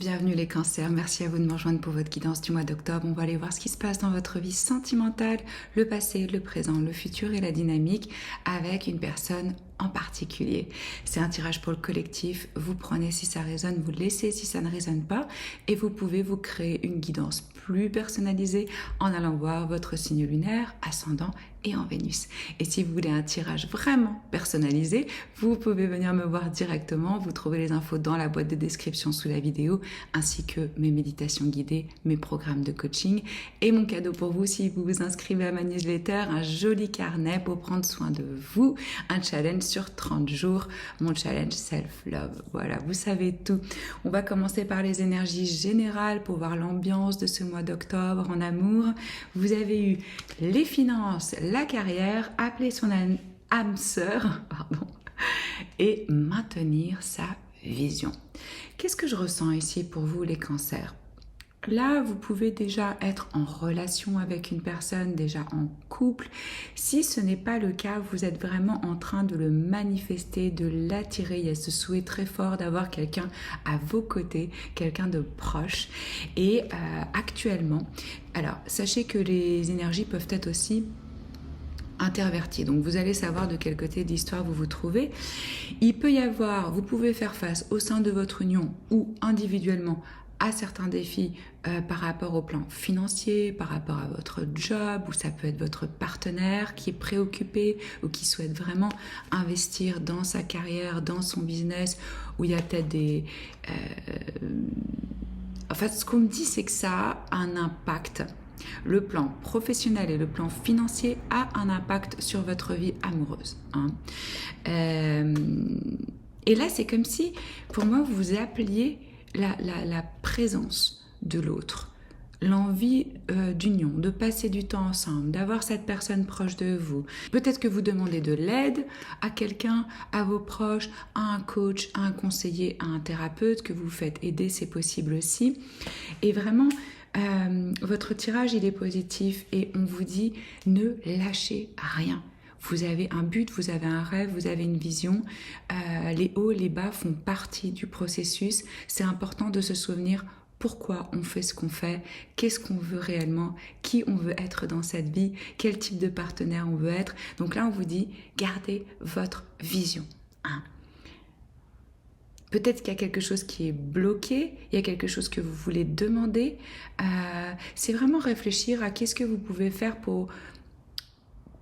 bienvenue les cancers, merci à vous de me rejoindre pour votre guidance du mois d'octobre. On va aller voir ce qui se passe dans votre vie sentimentale, le passé, le présent, le futur et la dynamique avec une personne en particulier. C'est un tirage pour le collectif, vous prenez si ça résonne, vous laissez si ça ne résonne pas et vous pouvez vous créer une guidance plus personnalisée en allant voir votre signe lunaire, ascendant et en Vénus. Et si vous voulez un tirage vraiment personnalisé, vous pouvez venir me voir directement. Vous trouvez les infos dans la boîte de description sous la vidéo, ainsi que mes méditations guidées, mes programmes de coaching et mon cadeau pour vous si vous vous inscrivez à ma newsletter, un joli carnet pour prendre soin de vous, un challenge sur 30 jours, mon challenge self-love. Voilà, vous savez tout. On va commencer par les énergies générales pour voir l'ambiance de ce mois d'octobre en amour. Vous avez eu les finances, la carrière, appeler son âme sœur, et maintenir sa vision. Qu'est-ce que je ressens ici pour vous les cancers? Là, vous pouvez déjà être en relation avec une personne, déjà en couple. Si ce n'est pas le cas, vous êtes vraiment en train de le manifester, de l'attirer. Il y a ce souhait très fort d'avoir quelqu'un à vos côtés, quelqu'un de proche. Et actuellement, alors sachez que les énergies peuvent être aussi interverti. Donc vous allez savoir de quel côté de l'histoire vous vous trouvez. Il peut y avoir, vous pouvez faire face au sein de votre union ou individuellement à certains défis par rapport au plan financier, par rapport à votre job, ou ça peut être votre partenaire qui est préoccupé ou qui souhaite vraiment investir dans sa carrière, dans son business, où il y a peut-être des... En fait, ce qu'on me dit, c'est que ça a un impact. Le plan professionnel et le plan financier a un impact sur votre vie amoureuse. Et là, c'est comme si, pour moi, vous appeliez la présence de l'autre, l'envie d'union, de passer du temps ensemble, d'avoir cette personne proche de vous. Peut-être que vous demandez de l'aide à quelqu'un, à vos proches, à un coach, à un conseiller, à un thérapeute, que vous faites aider, c'est possible aussi. Et vraiment... votre tirage il est positif et on vous dit ne lâchez rien. Vous avez un but, vous avez un rêve, vous avez une vision. Les hauts, les bas font partie du processus. C'est important de se souvenir pourquoi on fait ce qu'on fait, qu'est-ce qu'on veut réellement, qui on veut être dans cette vie, quel type de partenaire on veut être. Donc là on vous dit gardez votre vision. Peut-être qu'il y a quelque chose qui est bloqué, il y a quelque chose que vous voulez demander. C'est vraiment réfléchir à qu'est-ce que vous pouvez faire pour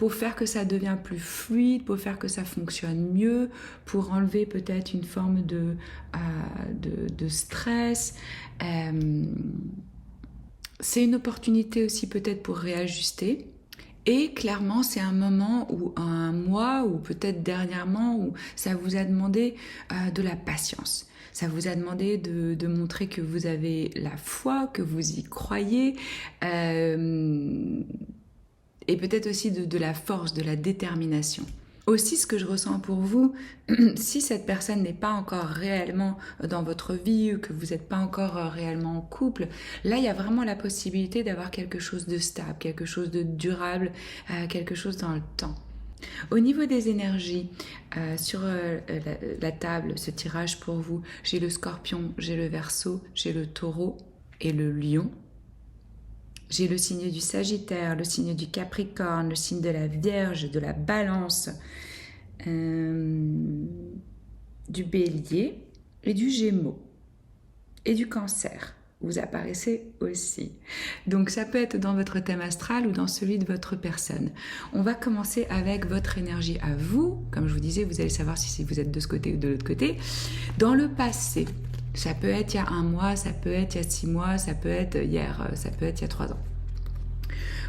faire que ça devienne plus fluide, pour faire que ça fonctionne mieux, pour enlever peut-être une forme de stress. C'est une opportunité aussi peut-être pour réajuster. Et clairement, c'est un moment ou un mois ou peut-être dernièrement où ça vous a demandé de la patience. Ça vous a demandé de montrer que vous avez la foi, que vous y croyez et peut-être aussi de la force, de la détermination. Aussi, ce que je ressens pour vous, si cette personne n'est pas encore réellement dans votre vie ou que vous n'êtes pas encore réellement en couple, là, il y a vraiment la possibilité d'avoir quelque chose de stable, quelque chose de durable, quelque chose dans le temps. Au niveau des énergies, sur la table, ce tirage pour vous, j'ai le Scorpion, j'ai le Verseau, j'ai le Taureau et le Lion. J'ai le signe du Sagittaire, le signe du Capricorne, le signe de la Vierge, de la Balance, du Bélier et du Gémeaux et du Cancer. Vous apparaissez aussi. Donc ça peut être dans votre thème astral ou dans celui de votre personne. On va commencer avec votre énergie à vous. Comme je vous disais, vous allez savoir si vous êtes de ce côté ou de l'autre côté. Dans le passé. Ça peut être il y a 1 mois, ça peut être il y a 6 mois, ça peut être hier, ça peut être il y a 3 ans.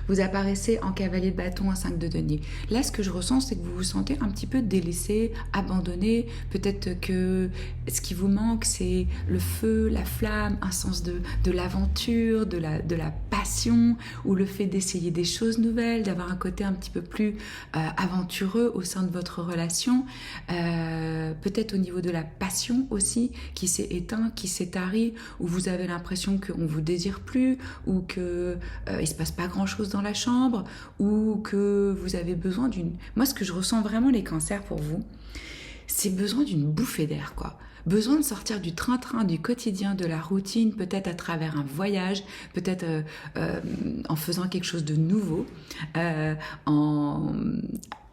Vous apparaissez en cavalier de bâton à 5 de denier. Là, ce que je ressens, c'est que vous vous sentez un petit peu délaissé, abandonné. Peut-être que ce qui vous manque, c'est le feu, la flamme, un sens de l'aventure, de la passion, ou le fait d'essayer des choses nouvelles, d'avoir un côté un petit peu plus aventureux au sein de votre relation. Peut-être au niveau de la passion aussi, qui s'est éteint, qui s'est tarie, où vous avez l'impression qu'on vous désire plus, ou que il se passe pas grand-chose dans la chambre, ou que vous avez besoin d'une... Moi, ce que je ressens vraiment les cancers pour vous, c'est besoin d'une bouffée d'air, quoi. Besoin de sortir du train-train, du quotidien, de la routine, peut-être à travers un voyage, peut-être en faisant quelque chose de nouveau, en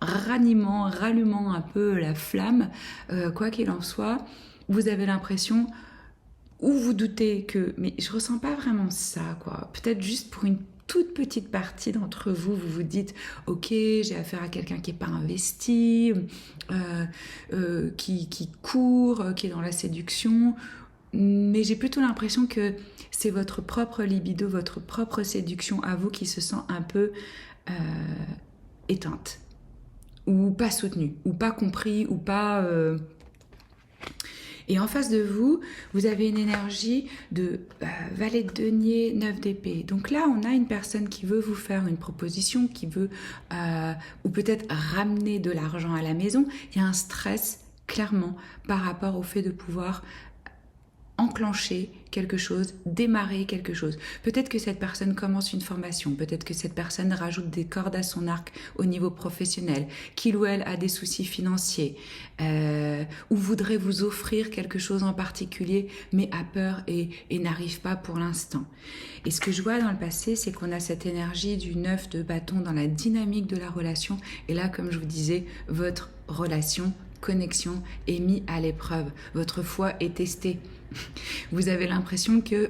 rallumant un peu la flamme, quoi qu'il en soit, vous avez l'impression, ou vous doutez que, mais je ressens pas vraiment ça, quoi. Peut-être juste pour une toute petite partie d'entre vous, vous vous dites, ok, j'ai affaire à quelqu'un qui n'est pas investi, qui court, qui est dans la séduction, mais j'ai plutôt l'impression que c'est votre propre libido, votre propre séduction à vous qui se sent un peu éteinte, ou pas soutenue, ou pas compris, ou pas... Et en face de vous, vous avez une énergie de valet de denier, 9 d'épée. Donc là, on a une personne qui veut vous faire une proposition, qui veut, ou peut-être ramener de l'argent à la maison. Il y a un stress, clairement, par rapport au fait de pouvoir enclencher quelque chose, démarrer quelque chose. Peut-être que cette personne commence une formation, peut-être que cette personne rajoute des cordes à son arc au niveau professionnel, qu'il ou elle a des soucis financiers, ou voudrait vous offrir quelque chose en particulier, mais a peur et n'arrive pas pour l'instant. Et ce que je vois dans le passé, c'est qu'on a cette énergie du 9 de bâton dans la dynamique de la relation, et là, comme je vous disais, votre relation, connexion est mise à l'épreuve, votre foi est testée. Vous avez l'impression qu'il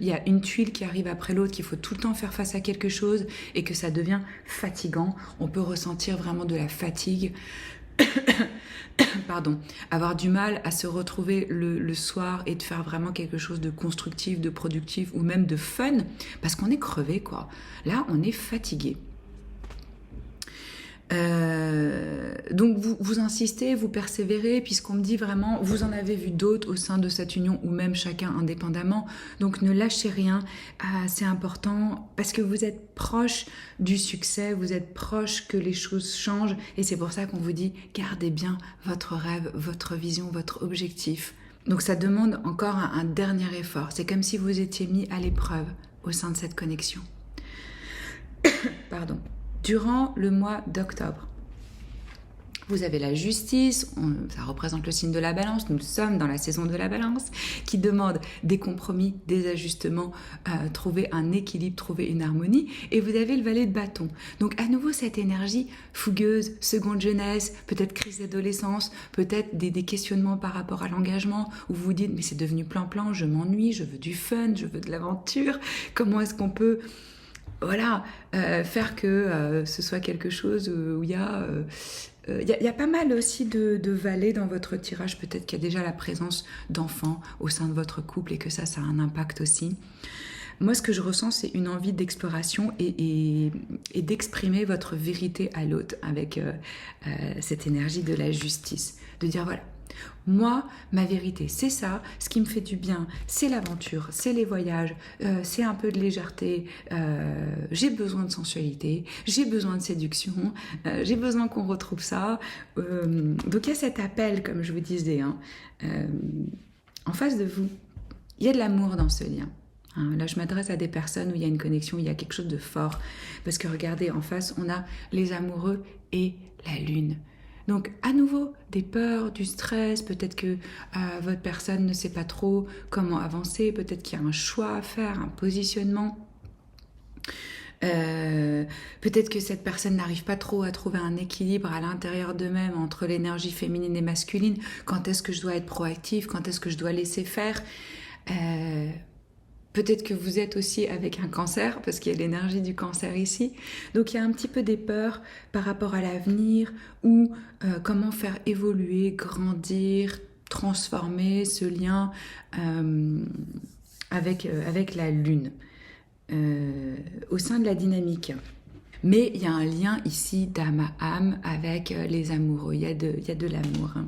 y a une tuile qui arrive après l'autre, qu'il faut tout le temps faire face à quelque chose et que ça devient fatigant. On peut ressentir vraiment de la fatigue. Pardon, avoir du mal à se retrouver le soir et de faire vraiment quelque chose de constructif, de productif ou même de fun parce qu'on est crevé, quoi. Là, on est fatigué. Donc vous insistez, vous persévérez, puisqu'on me dit vraiment, vous en avez vu d'autres au sein de cette union ou même chacun indépendamment, donc ne lâchez rien, c'est important parce que vous êtes proche du succès, vous êtes proche que les choses changent et c'est pour ça qu'on vous dit gardez bien votre rêve, votre vision, votre objectif. Donc ça demande encore un dernier effort, c'est comme si vous étiez mis à l'épreuve au sein de cette connexion. Pardon. Durant le mois d'octobre, vous avez la justice, ça représente le signe de la balance, nous sommes dans la saison de la balance, qui demande des compromis, des ajustements, trouver un équilibre, trouver une harmonie, et vous avez le valet de bâton. Donc à nouveau cette énergie fougueuse, seconde jeunesse, peut-être crise d'adolescence, peut-être des questionnements par rapport à l'engagement, où vous vous dites mais c'est devenu plan-plan, je m'ennuie, je veux du fun, je veux de l'aventure, comment est-ce qu'on peut... Voilà, faire que ce soit quelque chose où il y a pas mal aussi de valets dans votre tirage. Peut-être qu'il y a déjà la présence d'enfants au sein de votre couple et que ça a un impact aussi. Moi, ce que je ressens, c'est une envie d'exploration et d'exprimer votre vérité à l'autre avec cette énergie de la justice. De dire voilà, moi, ma vérité, c'est ça. Ce qui me fait du bien, c'est l'aventure, c'est les voyages, c'est un peu de légèreté. J'ai besoin de sensualité, j'ai besoin de séduction, j'ai besoin qu'on retrouve ça. Donc il y a cet appel, comme je vous disais, hein, en face de vous. Il y a de l'amour dans ce lien. Hein, là, je m'adresse à des personnes où il y a une connexion, il y a quelque chose de fort. Parce que regardez, en face, on a les amoureux et la lune. Donc, à nouveau, des peurs, du stress, peut-être que votre personne ne sait pas trop comment avancer, peut-être qu'il y a un choix à faire, un positionnement. Peut-être que cette personne n'arrive pas trop à trouver un équilibre à l'intérieur d'eux-mêmes entre l'énergie féminine et masculine. Quand est-ce que je dois être proactive? Quand est-ce que je dois laisser faire? Peut-être que vous êtes aussi avec un cancer, parce qu'il y a l'énergie du cancer ici. Donc il y a un petit peu des peurs par rapport à l'avenir, ou comment faire évoluer, grandir, transformer ce lien avec la lune, au sein de la dynamique. Mais il y a un lien ici d'âme à âme avec les amoureux, il y a de l'amour. Hein.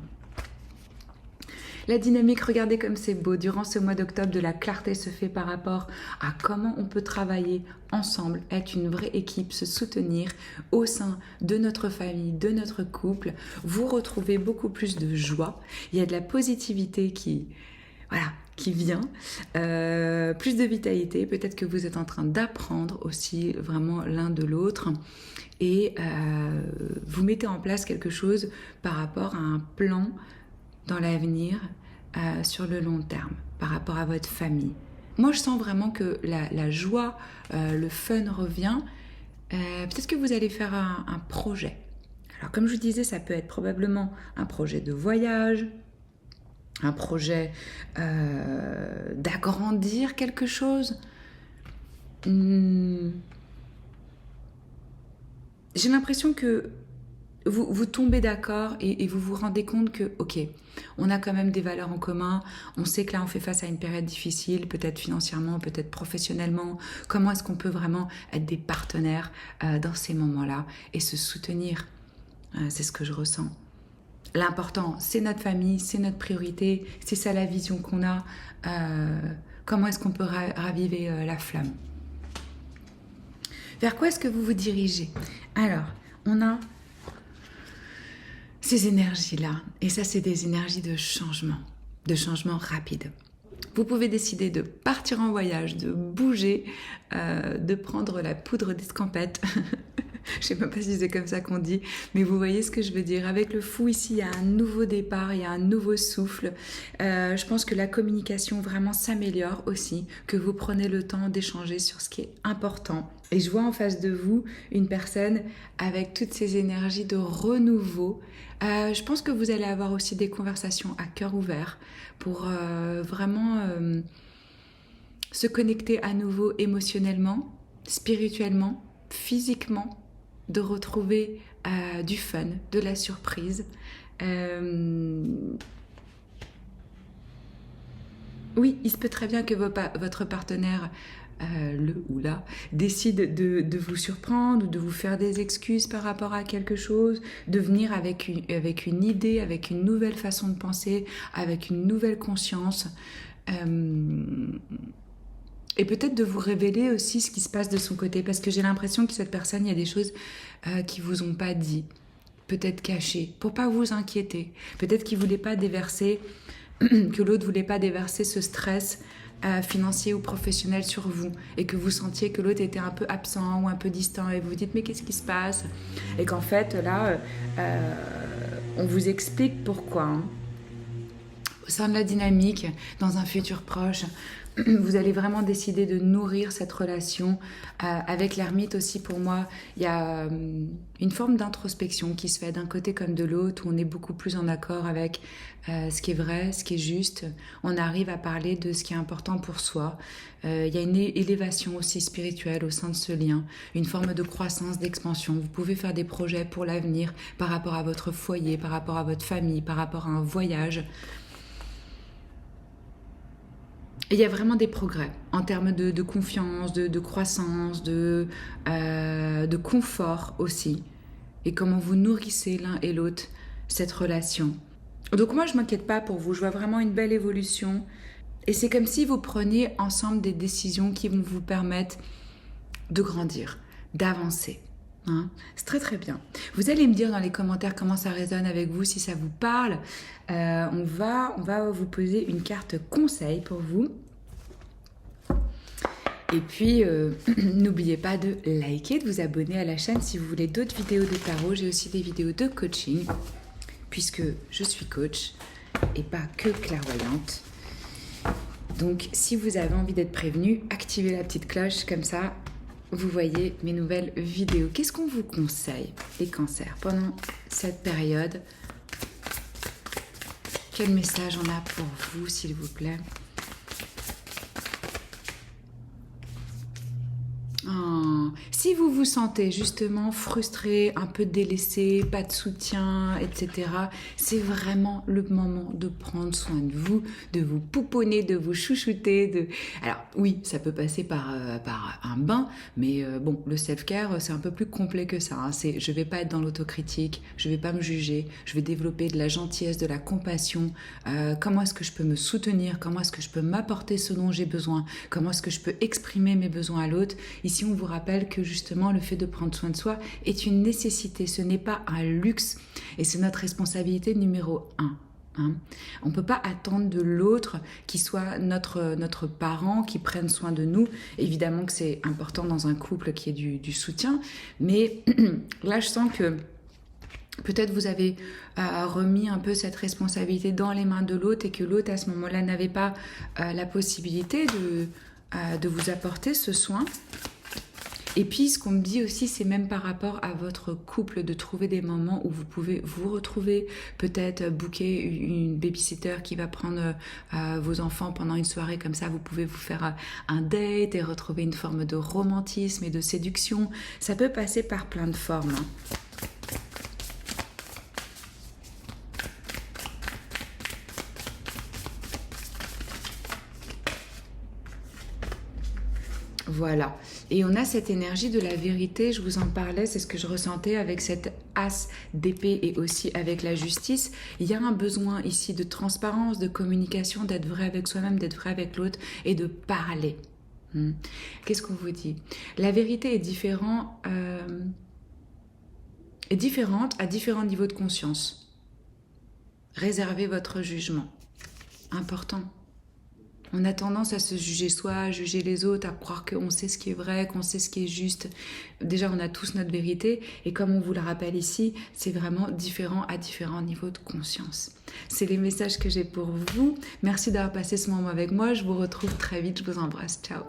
La dynamique, regardez comme c'est beau. Durant ce mois d'octobre, de la clarté se fait par rapport à comment on peut travailler ensemble, être une vraie équipe, se soutenir au sein de notre famille, de notre couple. Vous retrouvez beaucoup plus de joie. Il y a de la positivité qui qui vient, plus de vitalité, peut-être que vous êtes en train d'apprendre aussi vraiment l'un de l'autre et vous mettez en place quelque chose par rapport à un plan dans l'avenir sur le long terme, par rapport à votre famille. Moi je sens vraiment que la joie, le fun revient, peut-être que vous allez faire un projet. Alors comme je vous disais, ça peut être probablement un projet de voyage, un projet d'agrandir quelque chose. J'ai l'impression que vous tombez d'accord et vous vous rendez compte que, ok, on a quand même des valeurs en commun, on sait que là on fait face à une période difficile, peut-être financièrement, peut-être professionnellement. Comment est-ce qu'on peut vraiment être des partenaires dans ces moments-là et se soutenir? C'est ce que je ressens. L'important, c'est notre famille, c'est notre priorité, c'est ça la vision qu'on a. Comment est-ce qu'on peut raviver la flamme? Vers quoi est-ce que vous vous dirigez? Alors, on a ces énergies-là, et ça, c'est des énergies de changement rapide. Vous pouvez décider de partir en voyage, de bouger, de prendre la poudre d'escampette. Je sais même pas si c'est comme ça qu'on dit, mais vous voyez ce que je veux dire. Avec le fou ici, il y a un nouveau départ, il y a un nouveau souffle. Je pense que la communication vraiment s'améliore aussi, que vous prenez le temps d'échanger sur ce qui est important. Et je vois en face de vous une personne avec toutes ces énergies de renouveau. Je pense que vous allez avoir aussi des conversations à cœur ouvert pour vraiment se connecter à nouveau émotionnellement, spirituellement, physiquement, de retrouver du fun, de la surprise. Oui, il se peut très bien que votre partenaire, le ou la, décide de vous surprendre ou de vous faire des excuses par rapport à quelque chose, de venir avec une idée, avec une nouvelle façon de penser, avec une nouvelle conscience. Et peut-être de vous révéler aussi ce qui se passe de son côté, parce que j'ai l'impression que cette personne, il y a des choses qui vous ont pas dit, peut-être cachées, pour pas vous inquiéter. Peut-être qu'il voulait pas déverser, que l'autre voulait pas déverser ce stress financier ou professionnel sur vous, et que vous sentiez que l'autre était un peu absent ou un peu distant, et vous vous dites mais qu'est-ce qui se passe? Et qu'en fait là, on vous explique pourquoi. Hein. Au sein de la dynamique, dans un futur proche, vous allez vraiment décider de nourrir cette relation. Avec l'ermite aussi, pour moi, il y a une forme d'introspection qui se fait d'un côté comme de l'autre, où on est beaucoup plus en accord avec ce qui est vrai, ce qui est juste. On arrive à parler de ce qui est important pour soi. Il y a une élévation aussi spirituelle au sein de ce lien, une forme de croissance, d'expansion. Vous pouvez faire des projets pour l'avenir par rapport à votre foyer, par rapport à votre famille, par rapport à un voyage. Et il y a vraiment des progrès en termes de confiance, de croissance, de confort aussi. Et comment vous nourrissez l'un et l'autre cette relation. Donc moi, je ne m'inquiète pas pour vous. Je vois vraiment une belle évolution. Et c'est comme si vous preniez ensemble des décisions qui vont vous permettre de grandir, d'avancer. Hein, c'est très très bien. Vous allez me dire dans les commentaires comment ça résonne avec vous, si ça vous parle. On va vous poser une carte conseil pour vous. Et puis, n'oubliez pas de liker, de vous abonner à la chaîne si vous voulez d'autres vidéos de tarot. J'ai aussi des vidéos de coaching, puisque je suis coach et pas que clairvoyante. Donc, si vous avez envie d'être prévenu, activez la petite cloche, comme ça, vous voyez mes nouvelles vidéos. Qu'est-ce qu'on vous conseille, les cancers, pendant cette période? Quel message on a pour vous, s'il vous plaît? Oh. Si vous vous sentez justement frustré, un peu délaissé, pas de soutien, etc., c'est vraiment le moment de prendre soin de vous pouponner, de vous chouchouter. Alors oui, ça peut passer par un bain, mais bon, le self-care, c'est un peu plus complet que ça. Hein. Je vais pas être dans l'autocritique, je vais pas me juger, je vais développer de la gentillesse, de la compassion. Comment est-ce que je peux me soutenir? Comment est-ce que je peux m'apporter ce dont j'ai besoin? Comment est-ce que je peux exprimer mes besoins à l'autre? Ici, on vous rappelle que justement, le fait de prendre soin de soi est une nécessité, ce n'est pas un luxe et c'est notre responsabilité numéro 1. Hein. On ne peut pas attendre de l'autre qui soit notre parent, qui prenne soin de nous. Évidemment que c'est important dans un couple qui est du soutien, mais là je sens que peut-être vous avez remis un peu cette responsabilité dans les mains de l'autre et que l'autre à ce moment-là n'avait pas la possibilité de vous apporter ce soin. Et puis, ce qu'on me dit aussi, c'est même par rapport à votre couple, de trouver des moments où vous pouvez vous retrouver, peut-être booker une babysitter qui va prendre vos enfants pendant une soirée comme ça. Vous pouvez vous faire un date et retrouver une forme de romantisme et de séduction. Ça peut passer par plein de formes. Hein. Voilà. Et on a cette énergie de la vérité, je vous en parlais, c'est ce que je ressentais avec cette as d'épée et aussi avec la justice. Il y a un besoin ici de transparence, de communication, d'être vrai avec soi-même, d'être vrai avec l'autre et de parler. Qu'est-ce qu'on vous dit? La vérité est différente à différents niveaux de conscience. Réservez votre jugement. Important. On a tendance à se juger soi, à juger les autres, à croire qu'on sait ce qui est vrai, qu'on sait ce qui est juste. Déjà, on a tous notre vérité et comme on vous le rappelle ici, c'est vraiment différent à différents niveaux de conscience. C'est les messages que j'ai pour vous. Merci d'avoir passé ce moment avec moi. Je vous retrouve très vite. Je vous embrasse. Ciao.